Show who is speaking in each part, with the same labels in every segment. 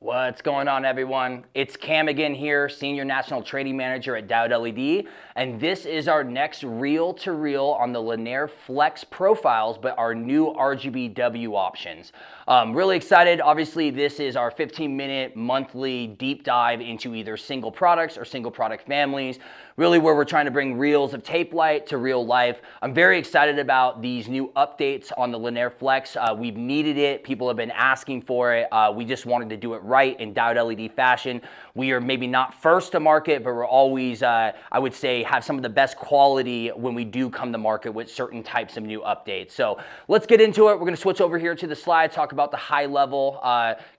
Speaker 1: What's going on, everyone? It's Cam again here, Senior National Trading Manager at Diode LED, and this is our next reel-to-reel on the LINAIRE Flex profiles, but our new RGBW options. Really excited. Obviously, this is our 15-minute monthly deep dive into either single products or single product families, really where we're trying to bring reels of tape light to real life. I'm very excited about these new updates on the LINAIRE Flex. We've needed it. People have been asking for it. We just wanted to do it right in Diode LED fashion. We are maybe not first to market, but we're always, I would say, have some of the best quality when we do come to market with certain types of new updates. So let's get into it. We're going to switch over here to the slide, talk about the high level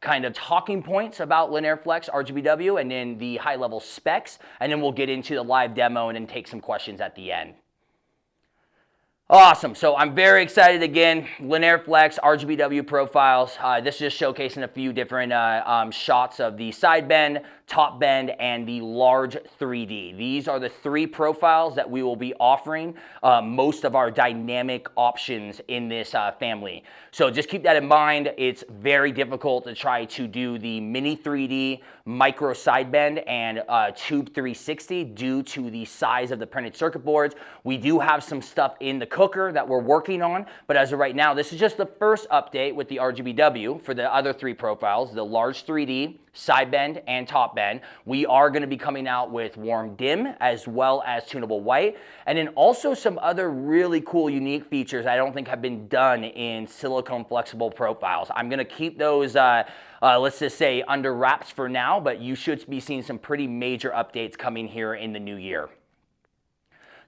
Speaker 1: kind of talking points about LINAIRE Flex RGBW, and then the high level specs, and then we'll get into the live demo and then take some questions at the end. Awesome. So I'm very excited again. LINAIRE Flex RGBW profiles. This is just showcasing a few different shots of the side bend, top bend, and the large 3D. These are the three profiles that we will be offering most of our dynamic options in this family. So just keep that in mind. It's very difficult to try to do the mini 3D, micro side bend, and tube 360 due to the size of the printed circuit boards. We do have some stuff in the cooker that we're working on, but as of right now, this is just the first update with the RGBW for the other three profiles, the large 3D, side bend, and top bend. We are going to be coming out with warm dim as well as tunable white, and then also some other really cool unique features I don't think have been done in silicone flexible profiles. I'm going to keep those let's just say under wraps for now, but you should be seeing some pretty major updates coming here in the new year.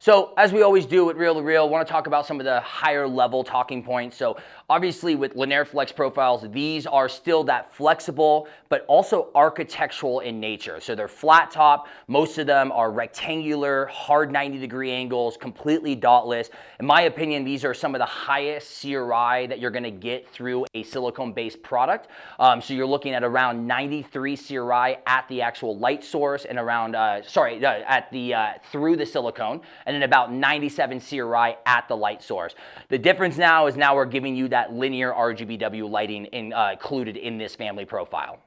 Speaker 1: So as we always do with Reel to Reel, I want to talk about some of the higher level talking points. So obviously with LINAIRE Flex profiles, these are still that flexible, but also architectural in nature. So they're flat top. Most of them are rectangular, hard 90-degree angles, completely dotless. In my opinion, these are some of the highest CRI that you're going to get through a silicone-based product. So you're looking at around 93 CRI at the actual light source and around, through the silicone, and then about 97 CRI at the light source. The difference now is we're giving you that linear RGBW lighting included in this family profile.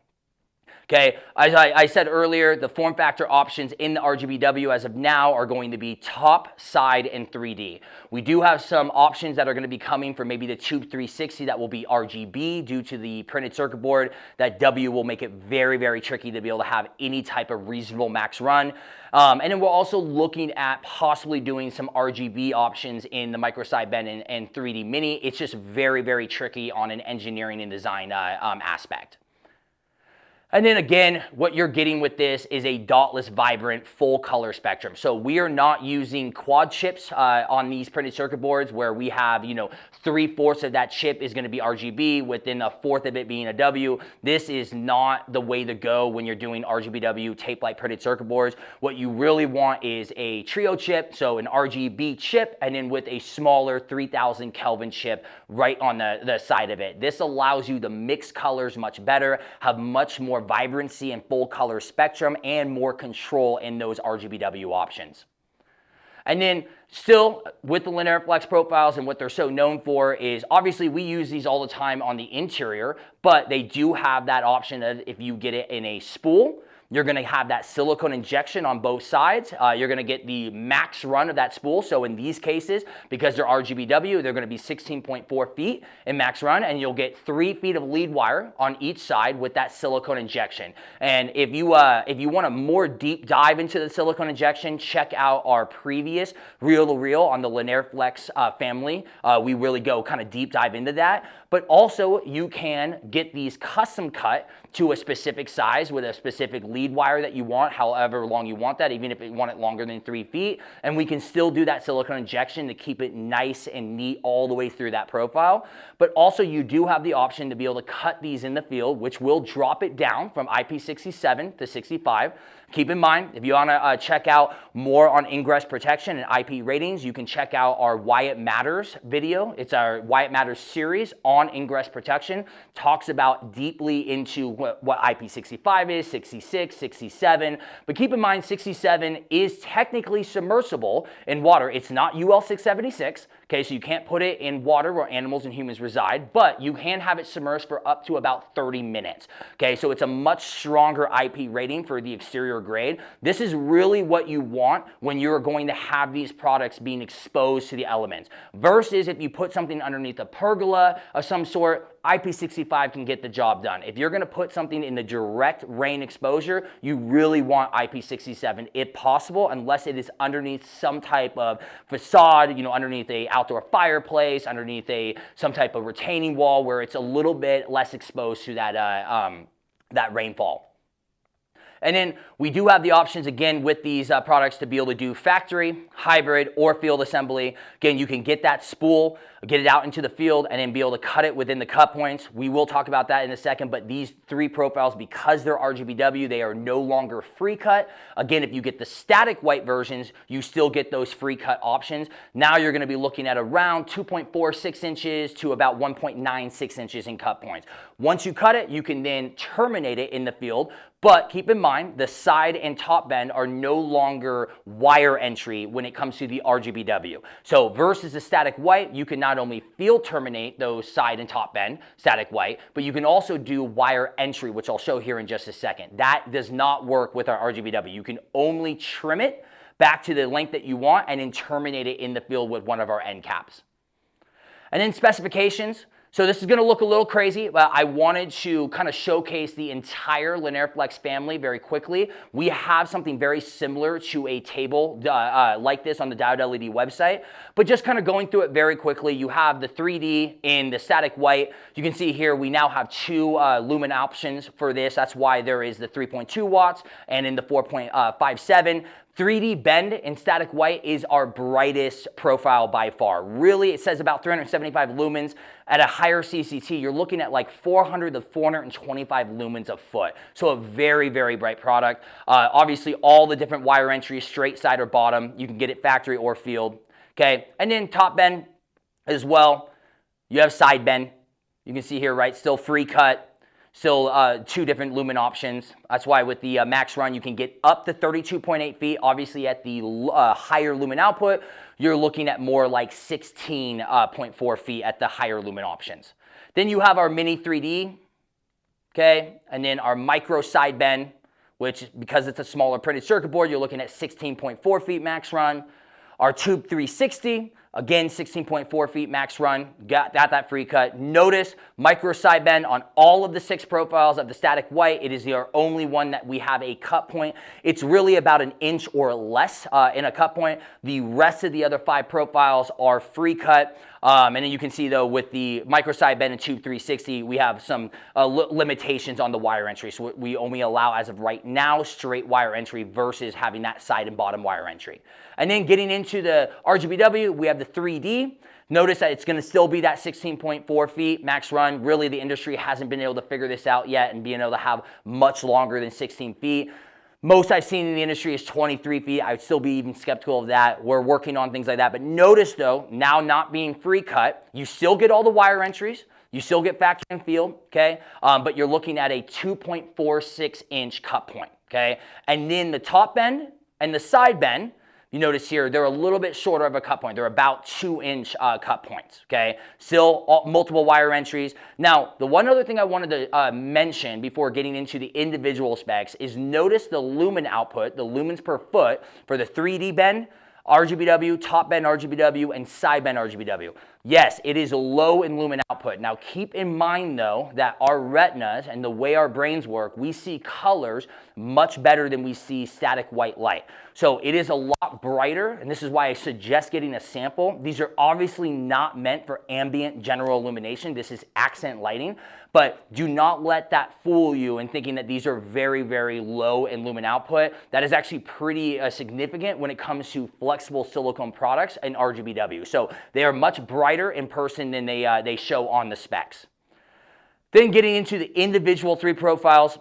Speaker 1: Okay, as I said earlier, the form factor options in the RGBW as of now are going to be top, side, and 3D. We do have some options that are going to be coming for maybe the Tube 360 that will be RGB due to the printed circuit board. That W will make it very, very tricky to be able to have any type of reasonable max run. And then we're also looking at possibly doing some RGB options in the micro side bend and 3D mini. It's just very, very tricky on an engineering and design aspect. And then again, what you're getting with this is a dotless, vibrant, full color spectrum. So we are not using quad chips on these printed circuit boards where we have, 3/4 of that chip is going to be RGB, within a fourth of it being a W. This is not the way to go when you're doing RGBW tape light printed circuit boards. What you really want is a trio chip, so an RGB chip, and then with a smaller 3000 Kelvin chip right on the side of it. This allows you to mix colors much better, have much more vibrancy and full color spectrum, and more control in those RGBW options. And then still with the LINAIRE Flex profiles, and what they're so known for is obviously we use these all the time on the interior, but they do have that option that if you get it in a spool, you're going to have that silicone injection on both sides. You're going to get the max run of that spool. So in these cases, because they're RGBW, they're going to be 16.4 feet in max run, and you'll get 3 feet of lead wire on each side with that silicone injection. And if you want a more deep dive into the silicone injection, check out our previous Reel to Reel on the LINAIRE Flex family. We really go kind of deep dive into that. But also you can get these custom cut to a specific size with a specific lead wire that you want, however long you want that, even if you want it longer than 3 feet. And we can still do that silicone injection to keep it nice and neat all the way through that profile. But also you do have the option to be able to cut these in the field, which will drop it down from IP67 to 65. Keep in mind, if you want to check out more on ingress protection and IP ratings, you can check out our Why It Matters video. It's our Why It Matters series on ingress protection. Talks about deeply into what IP65 is, 66, 67. But keep in mind, 67 is technically submersible in water. It's not UL 676. Okay, so you can't put it in water where animals and humans reside, but you can have it submerged for up to about 30 minutes. Okay, so it's a much stronger IP rating for the exterior grade. This is really what you want when you're going to have these products being exposed to the elements. Versus if you put something underneath a pergola of some sort, IP65 can get the job done. If you're going to put something in the direct rain exposure, you really want IP67 if possible, unless it is underneath some type of facade, you know, underneath a outdoor fireplace, underneath some type of retaining wall where it's a little bit less exposed to that rainfall. And then we do have the options, again, with these products to be able to do factory, hybrid, or field assembly. Again, you can get that spool, get it out into the field, and then be able to cut it within the cut points. We will talk about that in a second, but these three profiles, because they're RGBW, they are no longer free cut. Again, if you get the static white versions, you still get those free cut options. Now you're going to be looking at around 2.46 inches to about 1.96 inches in cut points. Once you cut it, you can then terminate it in the field. But keep in mind, the side and top bend are no longer wire entry when it comes to the RGBW. So versus the static white, you can not only field terminate those side and top bend, static white, but you can also do wire entry, which I'll show here in just a second. That does not work with our RGBW. You can only trim it back to the length that you want and then terminate it in the field with one of our end caps. And then specifications. So this is going to look a little crazy, but I wanted to kind of showcase the entire LINAIRE Flex family very quickly. We have something very similar to a table like this on the Diode LED website, but just kind of going through it very quickly. You have the 3D in the static white. You can see here we now have two lumen options for this. That's why there is the 3.2 watts and in the 4.57. 3D bend in static white is our brightest profile by far. Really, it says about 375 lumens. At a higher CCT, you're looking at like 400 to 425 lumens a foot. So a very, very bright product. Obviously, all the different wire entries, straight side or bottom. You can get it factory or field. Okay, and then top bend as well. You have side bend. You can see here, right, still free cut. Still two different lumen options. That's why with the max run, you can get up to 32.8 feet. Obviously, at the higher lumen output, you're looking at more like 16.4 feet at the higher lumen options. Then you have our mini 3D, okay? And then our micro side bend, which because it's a smaller printed circuit board, you're looking at 16.4 feet max run. Our tube 360, again, 16.4 feet max run, got that free cut. Notice micro side bend on all of the 6 profiles of the static white. It is our only one that we have a cut point. It's really about an inch or less in a cut point. The rest of the other 5 profiles are free cut. And then you can see, though, with the micro side bend and tube 360, we have some limitations on the wire entry. So we only allow, as of right now, straight wire entry versus having that side and bottom wire entry. And then getting into the RGBW, we have the 3D. Notice that it's going to still be that 16.4 feet max run. Really, the industry hasn't been able to figure this out yet and being able to have much longer than 16 feet. Most I've seen in the industry is 23 feet. I would still be even skeptical of that. We're working on things like that. But notice, though, now not being free cut, you still get all the wire entries. You still get factory and field, okay? But you're looking at a 2.46 inch cut point, okay? And then the top bend and the side bend, you notice here, they're a little bit shorter of a cut point. They're about 2-inch cut points, okay? Still multiple wire entries. Now, the one other thing I wanted to mention before getting into the individual specs is notice the lumen output, the lumens per foot for the 3D bend, RGBW, top bend RGBW, and side bend RGBW. Yes, it is low in lumen output. Now keep in mind, though, that our retinas and the way our brains work, we see colors much better than we see static white light. So it is a lot brighter, and this is why I suggest getting a sample. These are obviously not meant for ambient general illumination. This is accent lighting. But do not let that fool you in thinking that these are very, very low in lumen output. That is actually pretty significant when it comes to flexible silicone products and RGBW. So they are much brighter in person than they show on the specs. Then getting into the individual 3 profiles,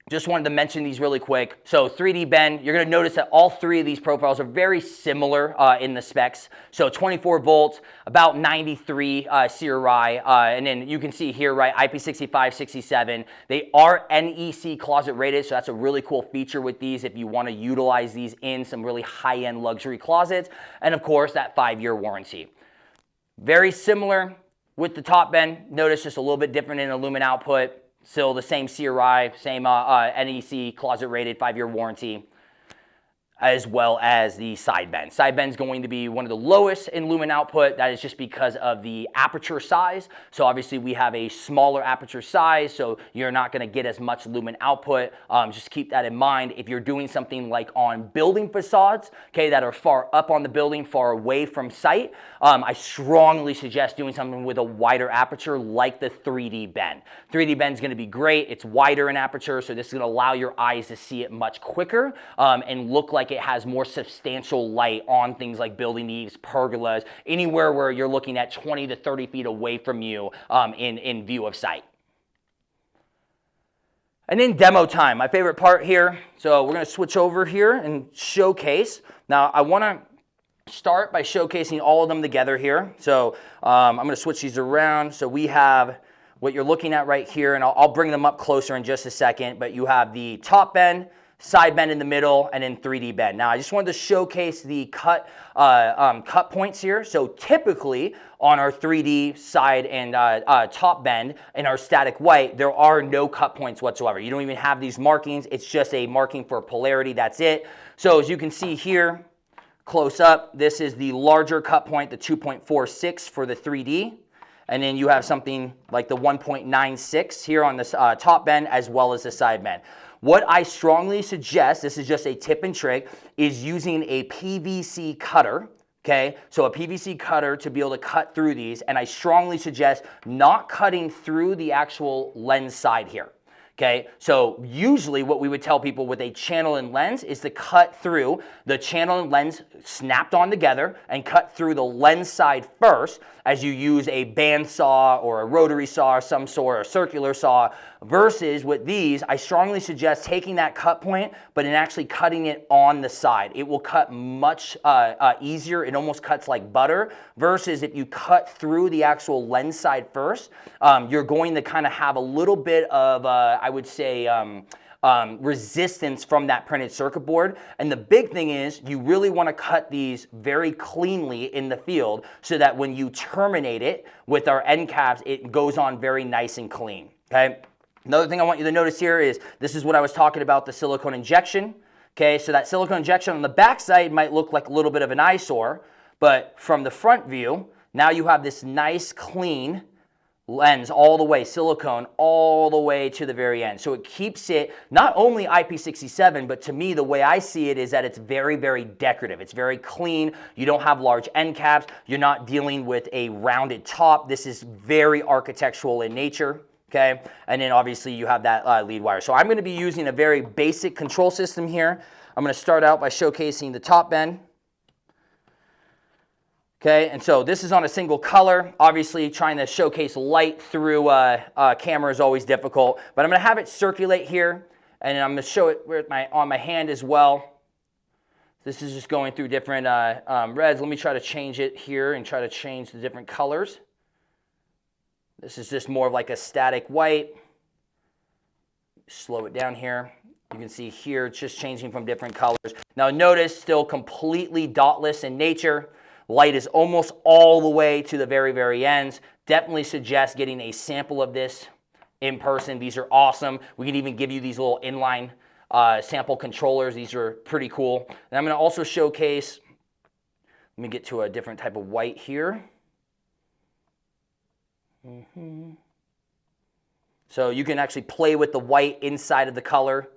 Speaker 1: just wanted to mention these really quick. So 3D bend, you're going to notice that all 3 of these profiles are very similar in the specs. So 24 volts, about 93 CRI, and then you can see here, right, IP65, 67. They are NEC closet rated, so that's a really cool feature with these if you want to utilize these in some really high-end luxury closets. And of course, that 5-year warranty. Very similar with the top bend. Notice just a little bit different in the lumen output. Still the same CRI, same NEC closet rated 5-year warranty, as well as the side bend. Side bend is going to be one of the lowest in lumen output. That is just because of the aperture size. So obviously we have a smaller aperture size, so you're not going to get as much lumen output. Just keep that in mind if you're doing something like on building facades, okay, that are far up on the building, far away from sight. I strongly suggest doing something with a wider aperture like the 3D bend. 3D bend is going to be great. It's wider in aperture, so this is going to allow your eyes to see it much quicker and look like it has more substantial light on things like building eaves, pergolas, anywhere where you're looking at 20 to 30 feet away from you in view of sight. And then demo time, my favorite part here. So we're going to switch over here and showcase. Now I want to start by showcasing all of them together here. So I'm going to switch these around. So we have what you're looking at right here, and I'll bring them up closer in just a second, but you have the top bend, side bend in the middle, and then 3D bend. Now I just wanted to showcase the cut points here. So typically on our 3D side and top bend in our static white, there are no cut points whatsoever. You don't even have these markings. It's just a marking for polarity. That's it. So as you can see here, close up, this is the larger cut point, the 2.46 for the 3D. And then you have something like the 1.96 here on this top bend as well as the side bend. What I strongly suggest, this is just a tip and trick, is using a PVC cutter, okay? So a PVC cutter to be able to cut through these, and I strongly suggest not cutting through the actual lens side here. Okay, so usually what we would tell people with a channel and lens is to cut through the channel and lens snapped on together and cut through the lens side first as you use a band saw or a rotary saw of some sort or a circular saw, versus with these, I strongly suggest taking that cut point but in actually cutting it on the side. It will cut much easier. It almost cuts like butter, versus if you cut through the actual lens side first, you're going to kind of have a little bit of I would say resistance from that printed circuit board. And the big thing is you really want to cut these very cleanly in the field so that when you terminate it with our end caps, it goes on very nice and clean, okay? Another thing I want you to notice here is this is what I was talking about, the silicone injection. Okay, so that silicone injection on the back side might look like a little bit of an eyesore, but from the front view, now you have this nice clean lens all the way, silicone all the way to the very end. So it keeps it not only IP67, but to me, the way I see it is that it's very, very decorative. It's very clean. You don't have large end caps. You're not dealing with a rounded top. This is very architectural in nature. Okay, and then obviously you have that lead wire. So I'm going to be using a very basic control system here. I'm going to start out by showcasing the top bend. Okay, and so this is on a single color. Obviously trying to showcase light through camera is always difficult, but I'm going to have it circulate here, and I'm going to show it with on my hand as well. This is just going through different reds. Let me try to change it here and try to change the different colors. This is just more of like a static white. Slow it down here. You can see here it's just changing from different colors. Now notice still completely dotless in nature. Light is almost all the way to the very, very ends. Definitely suggest getting a sample of this in person. These are awesome. We can even give you these little inline sample controllers. These are pretty cool. And I'm going to also showcase, let me get to a different type of white here. So you can actually play with the white inside of the color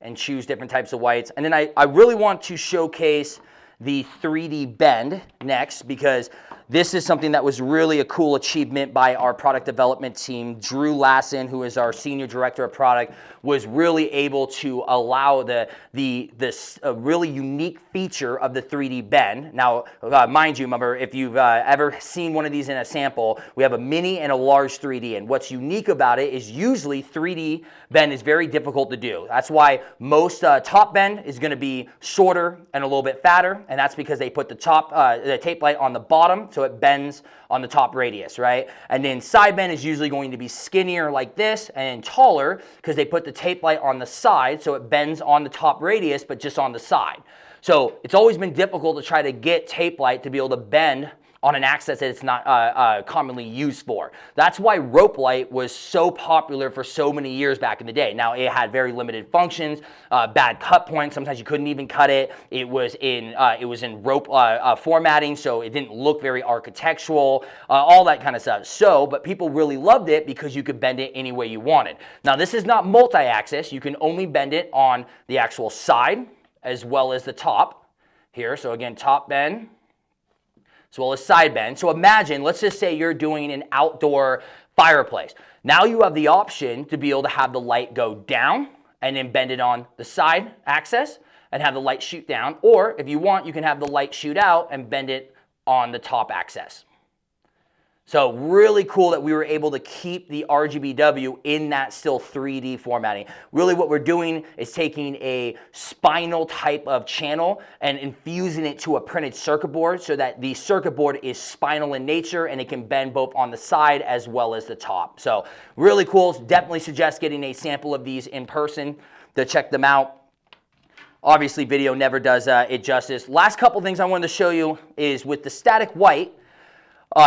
Speaker 1: and choose different types of whites. And then I really want to showcase the 3D bend next, because this is something that was really a cool achievement by our product development team. Drew Lassen, who is our senior director of product, was really able to allow this really unique feature of the 3D bend. Now, mind you, remember, if you've ever seen one of these in a sample, we have a mini and a large 3D, and what's unique about it is usually 3D bend is very difficult to do. That's why most top bend is going to be shorter and a little bit fatter, and that's because they put the tape light on the bottom, so it bends on the top radius, right? And then side bend is usually going to be skinnier like this and taller because they put the tape light on the side, so it bends on the top radius but just on the side. So it's always been difficult to try to get tape light to be able to bend on an access that it's not commonly used for. That's why rope light was so popular for so many years back in the day. Now, it had very limited functions, bad cut points. Sometimes you couldn't even cut it. It was in rope formatting, so it didn't look very architectural, all that kind of stuff. So, but people really loved it because you could bend it any way you wanted. Now, this is not multi-axis. You can only bend it on the actual side as well as the top here. So again, top bend as well as side bend. So imagine, let's just say you're doing an outdoor fireplace. Now you have the option to be able to have the light go down and then bend it on the side axis and have the light shoot down. Or if you want, you can have the light shoot out and bend it on the top axis. So really cool that we were able to keep the RGBW in that still 3D formatting. Really what we're doing is taking a spinal type of channel and infusing it to a printed circuit board so that the circuit board is spinal in nature and it can bend both on the side as well as the top. So really cool. Definitely suggest getting a sample of these in person to check them out. Obviously video never does it justice. Last couple things I wanted to show you is with the static white,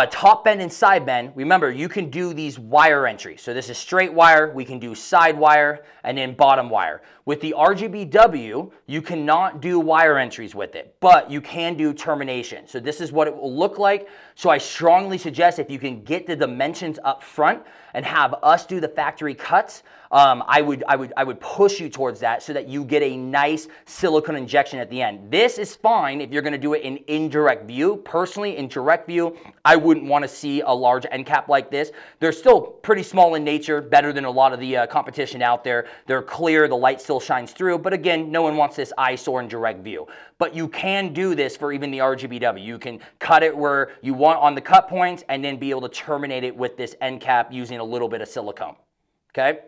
Speaker 1: top bend and side bend, remember you can do these wire entries. So this is straight wire, we can do side wire, and then bottom wire. With the RGBW, you cannot do wire entries with it, but you can do termination. So this is what it will look like. So I strongly suggest if you can get the dimensions up front and have us do the factory cuts, I would push you towards that so that you get a nice silicone injection at the end. This is fine if you're going to do it in indirect view. Personally, in direct view, I wouldn't want to see a large end cap like this. They're still pretty small in nature, better than a lot of the competition out there. They're clear, the light still shines through, but again, no one wants this eyesore in direct view. But you can do this for even the RGBW. You can cut it where you want on the cut points and then be able to terminate it with this end cap using a little bit of silicone. Okay?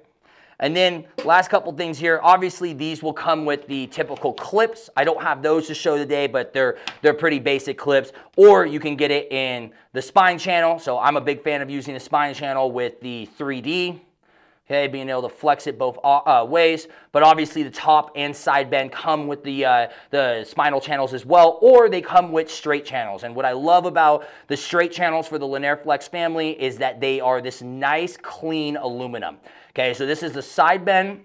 Speaker 1: And then last couple things here, obviously these will come with the typical clips. I don't have those to show today, but they're pretty basic clips. Or you can get it in the spine channel. So I'm a big fan of using the spine channel with the 3D. Okay, being able to flex it both ways. But obviously the top and side bend come with the spinal channels as well, or they come with straight channels. And what I love about the straight channels for the LINAIRE Flex family is that they are this nice, clean aluminum. Okay, so this is the side bend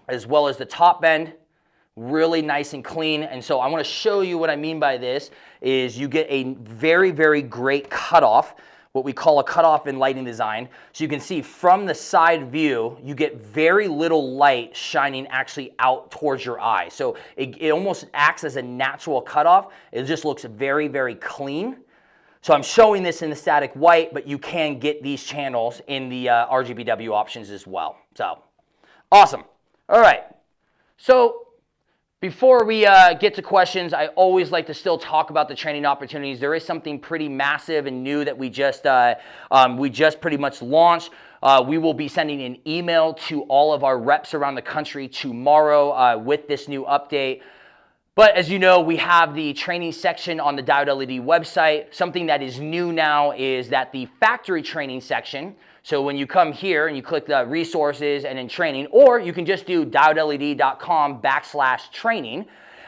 Speaker 1: as well as the top bend, really nice and clean. And so I want to show you what I mean by this is you get a very, very great cutoff, what we call a cutoff in lighting design. So you can see from the side view, you get very little light shining actually out towards your eye. So it almost acts as a natural cutoff. It just looks very, very clean. So I'm showing this in the static white, but you can get these channels in the RGBW options as well. So awesome. All right. So before we get to questions, I always like to still talk about the training opportunities. There is something pretty massive and new that we just pretty much launched. We will be sending an email to all of our reps around the country tomorrow with this new update. But as you know, we have the training section on the Diode LED website. Something that is new now is that the factory training section, so when you come here and you click the resources and then training, or you can just do diodeled.com/training.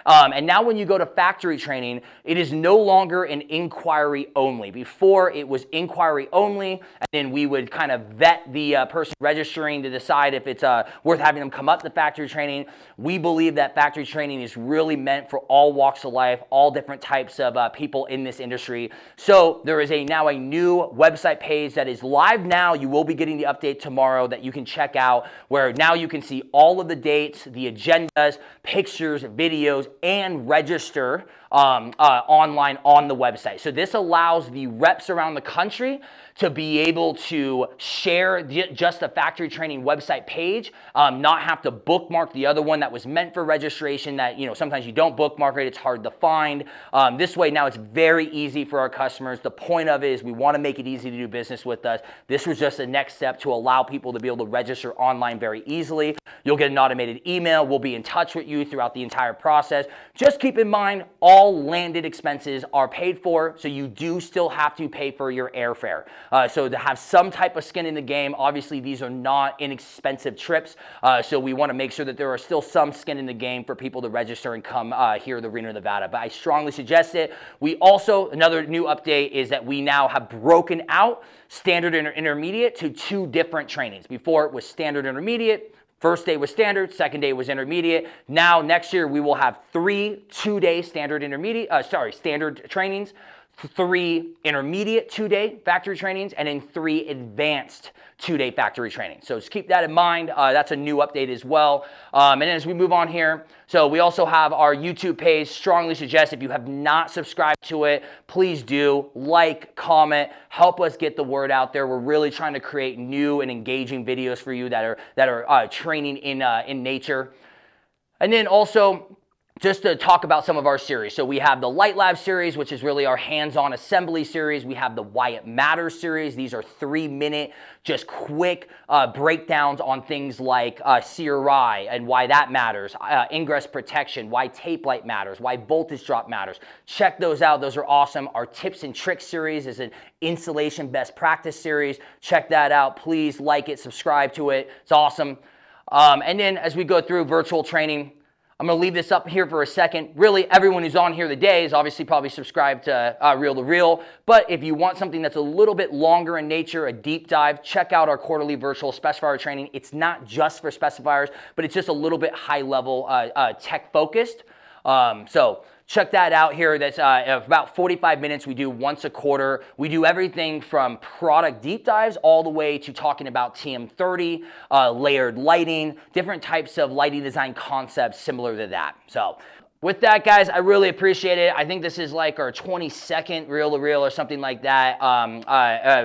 Speaker 1: And now when you go to factory training, it is no longer an inquiry only. Before it was inquiry only, and then we would kind of vet the person registering to decide if it's worth having them come up to factory training. We believe that factory training is really meant for all walks of life, all different types of people in this industry. So there is now a new website page that is live now. You will be getting the update tomorrow that you can check out, where now you can see all of the dates, the agendas, pictures, videos, and register online on the website. So this allows the reps around the country to be able to share just the factory training website page, not have to bookmark the other one that was meant for registration that, you know, sometimes you don't bookmark it, it's hard to find. This way now it's very easy for our customers. The point of it is we want to make it easy to do business with us. This was just the next step to allow people to be able to register online very easily. You'll get an automated email. We'll be in touch with you throughout the entire process. Just keep in mind, all landed expenses are paid for, so you do still have to pay for your airfare. So to have some type of skin in the game, obviously these are not inexpensive trips. So we want to make sure that there are still some skin in the game for people to register and come here to Reno, Nevada. But I strongly suggest it. We also, another new update is that we now have broken out standard and intermediate to 2 different trainings. Before it was standard intermediate. First day was standard, second day was intermediate. Now, next year, we will have 3 2-day standard trainings, 3 intermediate 2-day factory trainings, and then 3 advanced 2-day factory trainings. So just keep that in mind. That's a new update as well. And then as we move on here, so we also have our YouTube page. Strongly suggest if you have not subscribed to it, please do. Like, comment, help us get the word out there. We're really trying to create new and engaging videos for you that are training in nature. And then also, just to talk about some of our series. So we have the Light Lab series, which is really our hands-on assembly series. We have the Why It Matters series. These are 3-minute, just quick breakdowns on things like CRI and why that matters, ingress protection, why tape light matters, why voltage drop matters. Check those out. Those are awesome. Our Tips and Tricks series is an installation best practice series. Check that out. Please like it, subscribe to it. It's awesome. And then as we go through virtual training, I'm going to leave this up here for a second. Really, everyone who's on here today is obviously probably subscribed to Reel. But if you want something that's a little bit longer in nature, a deep dive, check out our quarterly virtual specifier training. It's not just for specifiers, but it's just a little bit high level tech focused. So check that out here. That's about 45 minutes. We do once a quarter. We do everything from product deep dives all the way to talking about TM30, layered lighting, different types of lighting design concepts similar to that. So with that, guys, I really appreciate it. I think this is like our 22nd reel-to-reel or something like that.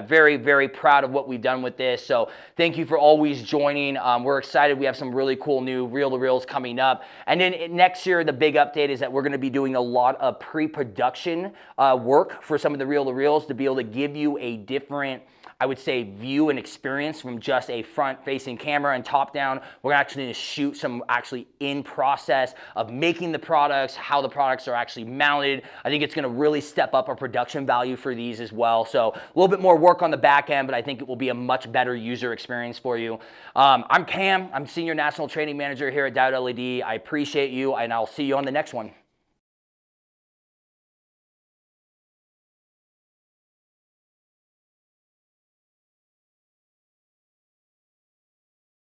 Speaker 1: Very, very proud of what we've done with this. So thank you for always joining. We're excited. We have some really cool new reel-to-reels coming up. And then next year, the big update is that we're going to be doing a lot of pre-production work for some of the reel-to-reels to be able to give you a different, I would say, view and experience from just a front-facing camera and top-down. We're actually going to shoot some actually in process of making the products, how the products are actually mounted. I think it's going to really step up our production value for these as well. So a little bit more work on the back end, but I think it will be a much better user experience for you. I'm Cam. I'm Senior National Training Manager here at Diode LED. I appreciate you, and I'll see you on the next one.